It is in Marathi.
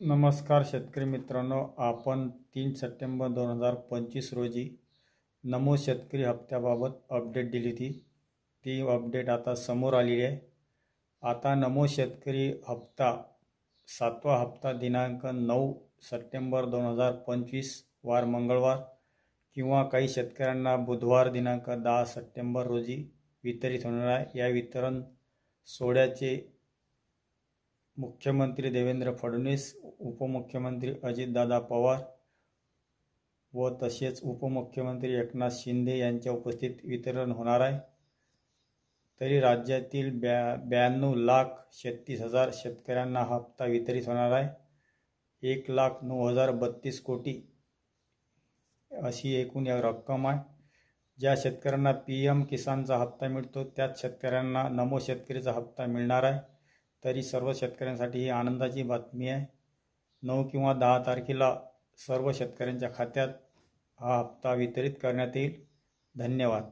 नमस्कार शेतकरी मित्रांनो, आपण 3 सप्टेंबर 2025 रोजी नमो शेतकरी हप्त्याबाबत अपडेट दिली होती. ती अपडेट आता समोर आलेली आहे. आता नमो शेतकरी हप्ता 7वा हप्ता दिनांक 9 सप्टेंबर 2025 वार मंगळवार किंवा काही शेतकऱ्यांना बुधवार दिनांक 10 सप्टेंबर रोजी वितरित होणार आहे. या वितरण सोहळ्याचे मुख्यमंत्री देवेंद्र फडणवीस, उपमुख्यमंत्री अजितदादा पवार व तसेच उपमुख्यमंत्री एकनाथ शिंदे यांच्या उपस्थित वितरण होणार आहे. तरी राज्यातील 92,36,000 शेतकऱ्यांना हा हप्ता वितरित होणार आहे. 1,09,032 कोटी अशी एकूण रक्कम आहे. ज्या शेतकऱ्यांना PM किसानचा हप्ता मिळतो त्याच शेतकऱ्यांना नमो शेतकरीचा हप्ता मिळणार आहे. तरी सर्व शेतकऱ्यांसाठी ही आनंदाची बातमी आहे. 9 किंवा 10 तारखेला सर्व शेतकऱ्यांच्या खात्यात हा हप्ता वितरित करण्यात येईल. धन्यवाद.